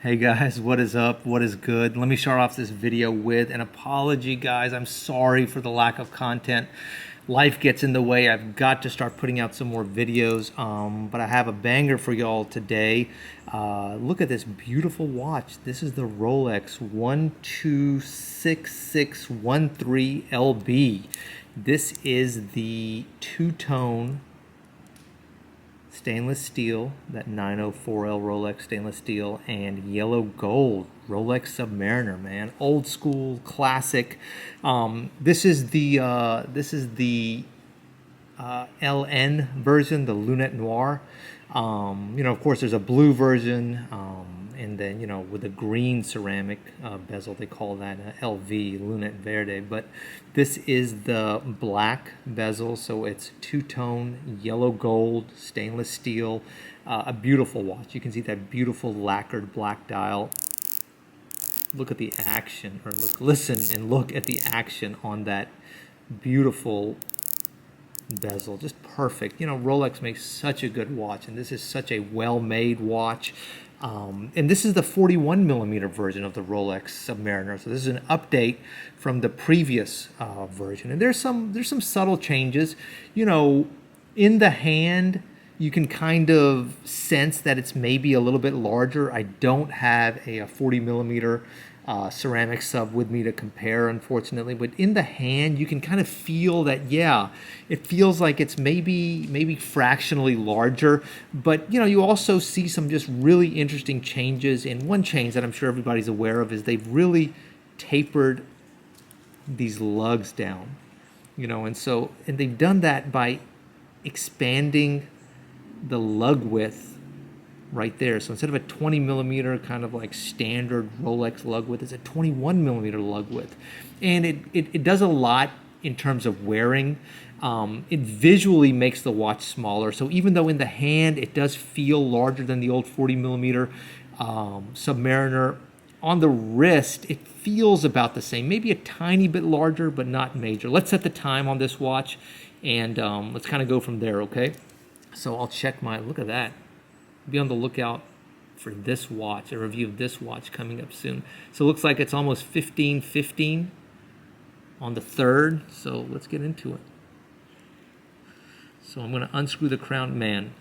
Hey guys, what is up? What is good? Let me start off this video with an apology, guys. I'm sorry for the lack of content. Life gets in the way. I've got to start putting out some more videos, but I have a banger for y'all today. Look at this beautiful watch. This is the Rolex 126613LB. This is the two-tone stainless steel, that 904L Rolex stainless steel, and yellow gold Rolex Submariner, man, old school classic. This is the LN version, the Lunette Noir. Of course, there's a blue version, and then, with a green ceramic bezel, they call that LV, Lunette Verde. But this is the black bezel, so it's two-tone yellow gold stainless steel. A beautiful watch. You can see that beautiful lacquered black dial. Look at the action, or listen and look at the action on that beautiful bezel. Just perfect. Rolex makes such a good watch, and this is such a well-made watch. And this is the 41 millimeter version of the Rolex Submariner. So this is an update from the previous version. And there's some subtle changes. In the hand, you can kind of sense that it's maybe a little bit larger. I don't have a 40 millimeter ceramic sub with me to compare, unfortunately, but in the hand you can kind of feel that, yeah, it feels like it's maybe fractionally larger. But you also see some just really interesting changes. And one change that I'm sure everybody's aware of is they've really tapered these lugs down, and they've done that by expanding the lug width right there. So instead of a 20 millimeter kind of like standard Rolex lug width, it's a 21 millimeter lug width. And it does a lot in terms of wearing. It visually makes the watch smaller. So even though in the hand it does feel larger than the old 40 millimeter Submariner, on the wrist it feels about the same, maybe a tiny bit larger, but not major. Let's set the time on this watch, and let's kind of go from there, okay? So I'll check look at that. Be on the lookout for this watch, a review of this watch coming up soon. So it looks like it's almost 15:15 on the 3rd. So let's get into it. So I'm going to unscrew the crown. Man,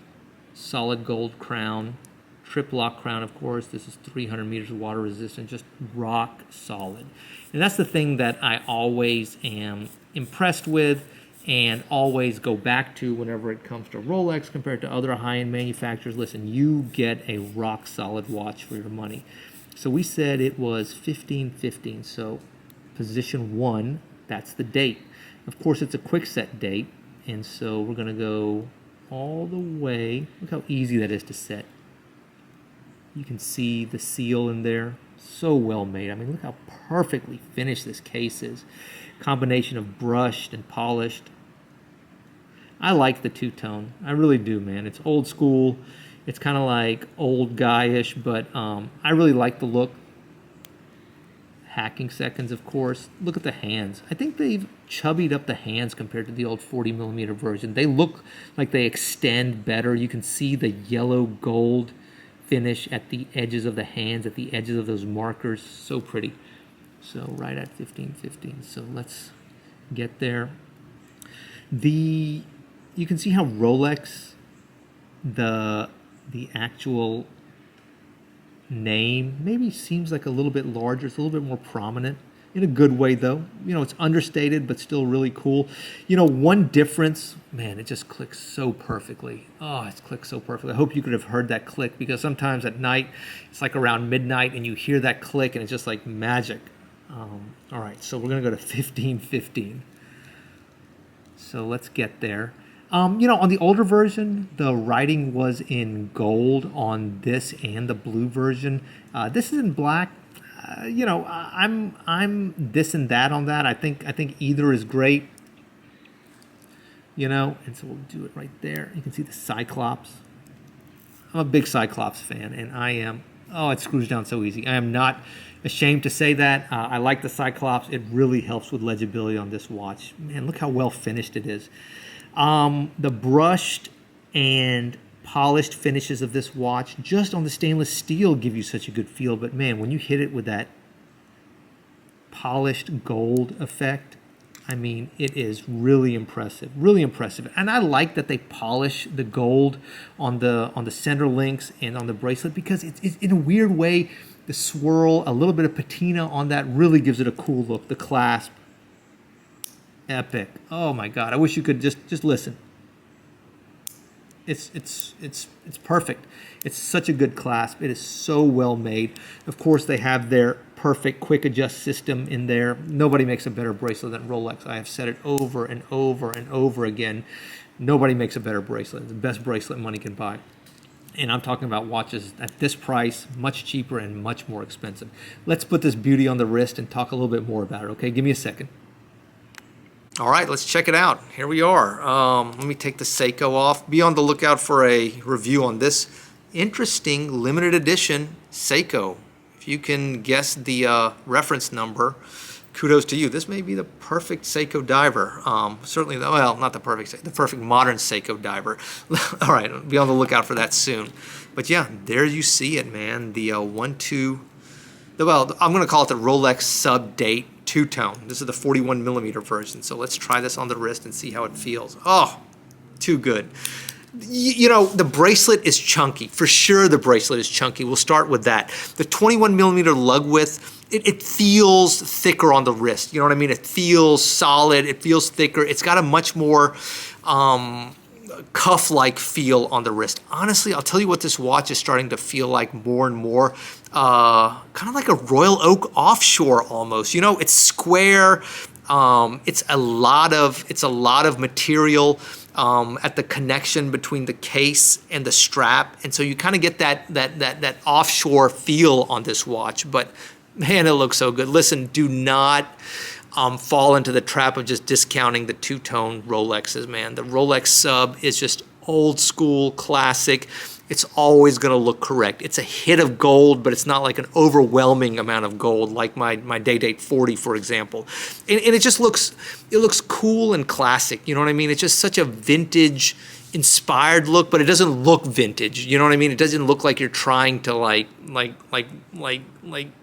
solid gold crown, trip lock crown, of course. This is 300 meters of water resistant, just rock solid. And that's the thing that I always am impressed with and always go back to whenever it comes to Rolex compared to other high-end manufacturers. Listen, you get a rock-solid watch for your money. So we said it was 15:15, so position 1, that's the date. Of course, it's a quick set date, and so we're going to go all the way. Look how easy that is to set. You can see the seal in there. So well made. I mean, look how perfectly finished this case is. Combination of brushed and polished. I like the two-tone. I really do, man. It's old school. It's kind of like old guy-ish, but I really like the look. Hacking seconds, of course. Look at the hands. I think they've chubbied up the hands compared to the old 40 millimeter version. They look like they extend better. You can see the yellow gold finish at the edges of the hands, at the edges of those markers. So pretty. So right at 15:15. So let's get there. You can see how Rolex, the actual name maybe seems like a little bit larger. It's a little bit more prominent in a good way, though. It's understated, but still really cool. One difference, man, it just clicks so perfectly. Oh, it's clicked so perfectly. I hope you could have heard that click, because sometimes at night, it's like around midnight, and you hear that click, and it's just like magic. All right, so we're going to go to 15:15. So let's get there. On the older version, the writing was in gold on this and the blue version. This is in black. I'm this and that on that. I think either is great. And so we'll do it right there. You can see the Cyclops. I'm a big Cyclops fan, and I am. Oh, it screws down so easy. I am not ashamed to say that. I like the Cyclops. It really helps with legibility on this watch. Man, look how well finished it is. The brushed and polished finishes of this watch, just on the stainless steel, give you such a good feel. But man, when you hit it with that polished gold effect, I mean, it is really impressive, really impressive. And I like that they polish the gold on the center links and on the bracelet, because it's in a weird way, the swirl, a little bit of patina on that really gives it a cool look. The clasp, epic. Oh my God, I wish you could just listen. It's perfect. It's such a good clasp. It is so well made. Of course, they have their perfect quick adjust system in there. Nobody makes a better bracelet than Rolex. I have said it over and over and over again. Nobody makes a better bracelet. It's the best bracelet money can buy. And I'm talking about watches at this price, much cheaper and much more expensive. Let's put this beauty on the wrist and talk a little bit more about it, okay? Give me a second. All right, let's check it out. Here we are. Let me take the Seiko off. Be on the lookout for a review on this interesting limited edition Seiko. If you can guess the reference number, kudos to you. This may be the perfect Seiko diver. Certainly, well, not the perfect modern Seiko diver. All right, be on the lookout for that soon. But yeah, there you see it, man. The I'm going to call it the Rolex Sub-Date two-tone. This is the 41mm version. So let's try this on the wrist and see how it feels. Oh, too good. You know, the bracelet is chunky. For sure the bracelet is chunky. We'll start with that. The 21mm lug width, it feels thicker on the wrist. You know what I mean? It feels solid. It feels thicker. It's got a much more cuff-like feel on the wrist. Honestly, I'll tell you what this watch is starting to feel like more and more. Kind of like a Royal Oak offshore almost. You know, it's square. It's a lot of material at the connection between the case and the strap, and so you kind of get that offshore feel on this watch. But man, it looks so good. Listen, do not fall into the trap of just discounting the two-tone Rolexes, man. The Rolex Sub is just old school, classic. It's always going to look correct. It's a hit of gold, but it's not like an overwhelming amount of gold like my Day-Date 40, for example. And it just looks cool and classic. You know what I mean? It's just such a vintage inspired look, but it doesn't look vintage. You know what I mean? It doesn't look like you're trying to like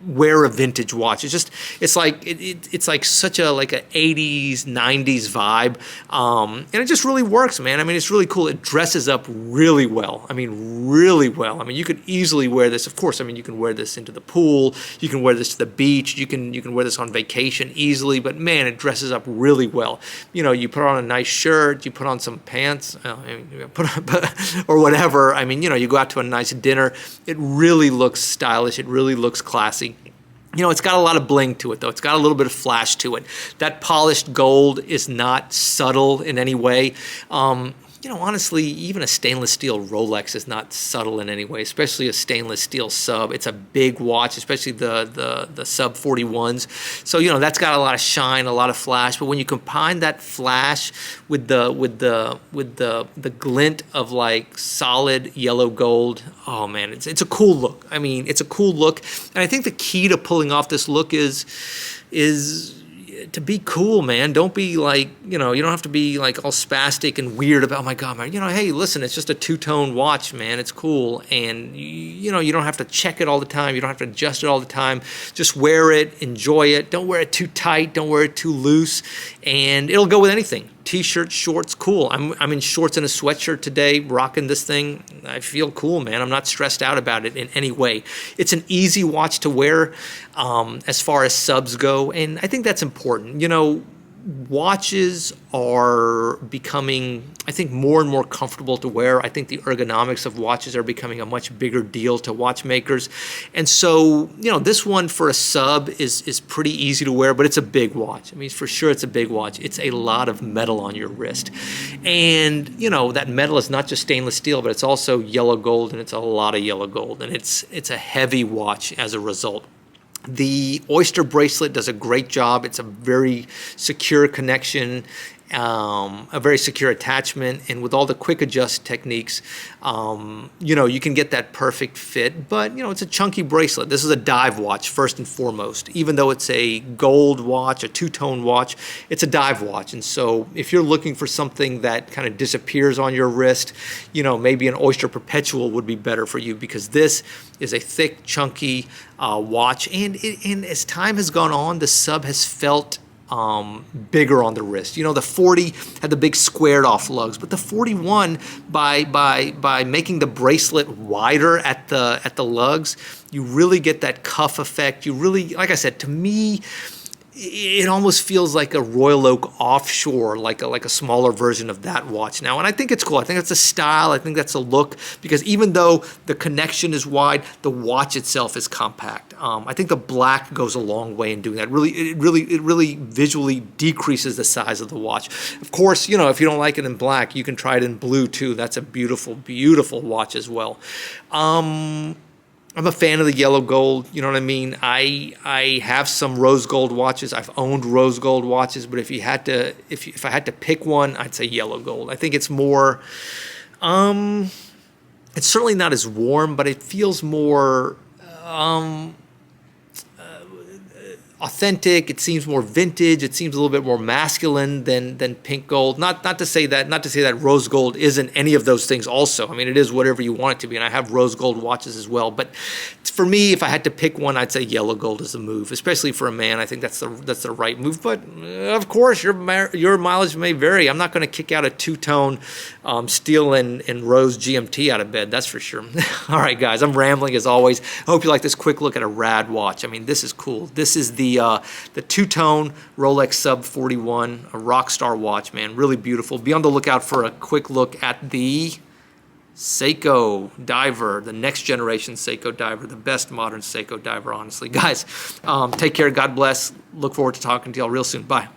wear a vintage watch. It's like such a like a 80s 90s vibe, and it just really works, man. I mean, it's really cool. It dresses up really well. I mean, really well. I mean, you could easily wear this. Of course, I mean, you can wear this into the pool. You can wear this to the beach. You can wear this on vacation easily. But man, it dresses up really well. You know, you put on a nice shirt. You put on some pants. Or whatever. I mean, you know, you go out to a nice dinner. It really looks stylish. It really looks classy. You know, it's got a lot of bling to it, though. It's got a little bit of flash to it. That polished gold is not subtle in any way. You know, honestly, even a stainless steel Rolex is not subtle in any way, especially a stainless steel Sub. It's a big watch, especially the Sub 41s. So, you know, that's got a lot of shine, a lot of flash. But when you combine that flash with the glint of like solid yellow gold, oh man, it's a cool look. I mean, it's a cool look. And I think the key to pulling off this look is to be cool, man. Don't be like, you know, you don't have to be like all spastic and weird about, oh my God, man, you know, hey, listen, it's just a two-tone watch, man. It's cool. And, you know, you don't have to check it all the time. You don't have to adjust it all the time. Just wear it, enjoy it. Don't wear it too tight. Don't wear it too loose. And it'll go with anything. T-shirt, shorts, cool. I'm in shorts and a sweatshirt today, rocking this thing. I feel cool, man. I'm not stressed out about it in any way. It's an easy watch to wear as far as subs go, and I think that's important. You know, watches are becoming, I think, more and more comfortable to wear. I think the ergonomics of watches are becoming a much bigger deal to watchmakers. And so, you know, this one for a sub is pretty easy to wear, but it's a big watch. I mean, for sure it's a big watch. It's a lot of metal on your wrist. And, you know, that metal is not just stainless steel, but it's also yellow gold, and it's a lot of yellow gold. And it's a heavy watch as a result. The Oyster bracelet does a great job. It's a very secure connection, a very secure attachment, and with all the quick adjust techniques, you know, you can get that perfect fit. But you know, it's a chunky bracelet. This is a dive watch first and foremost. Even though it's a gold watch, a two-tone watch, it's a dive watch. And so if you're looking for something that kind of disappears on your wrist, you know, maybe an Oyster Perpetual would be better for you, because this is a thick, chunky watch. And as time has gone on, the sub has felt bigger on the wrist. You know, the 40 had the big squared off lugs, but the 41, by making the bracelet wider at the lugs, you really get that cuff effect. You really, like I said, to me, it almost feels like a Royal Oak Offshore, like a smaller version of that watch now. And I think it's cool. I think that's a style. I think that's a look, because even though the connection is wide, the watch itself is compact. I think the black goes a long way in doing that. It really visually decreases the size of the watch. Of course, you know, if you don't like it in black, you can try it in blue too. That's a beautiful, beautiful watch as well. I'm a fan of the yellow gold, you know what I mean? I have some rose gold watches. I've owned rose gold watches, but if I had to pick one, I'd say yellow gold. I think it's more, it's certainly not as warm, but it feels more authentic. It seems more vintage. It seems a little bit more masculine than pink gold. Not to say that rose gold isn't any of those things also. I mean, it is whatever you want it to be, and I have rose gold watches as well. But for me, if I had to pick one, I'd say yellow gold is the move, especially for a man. I think that's the right move. But of course, your mileage may vary. I'm not going to kick out a two-tone steel and rose GMT out of bed. That's for sure. All right, guys, I'm rambling as always. I hope you like this quick look at a rad watch. I mean, this is cool. This is the two-tone Rolex Sub 41, a rock star watch, man. Really beautiful. Be on the lookout for a quick look at the Seiko diver, the next generation Seiko diver, the best modern Seiko diver, honestly. Guys, take care. God bless. Look forward to talking to y'all real soon. Bye.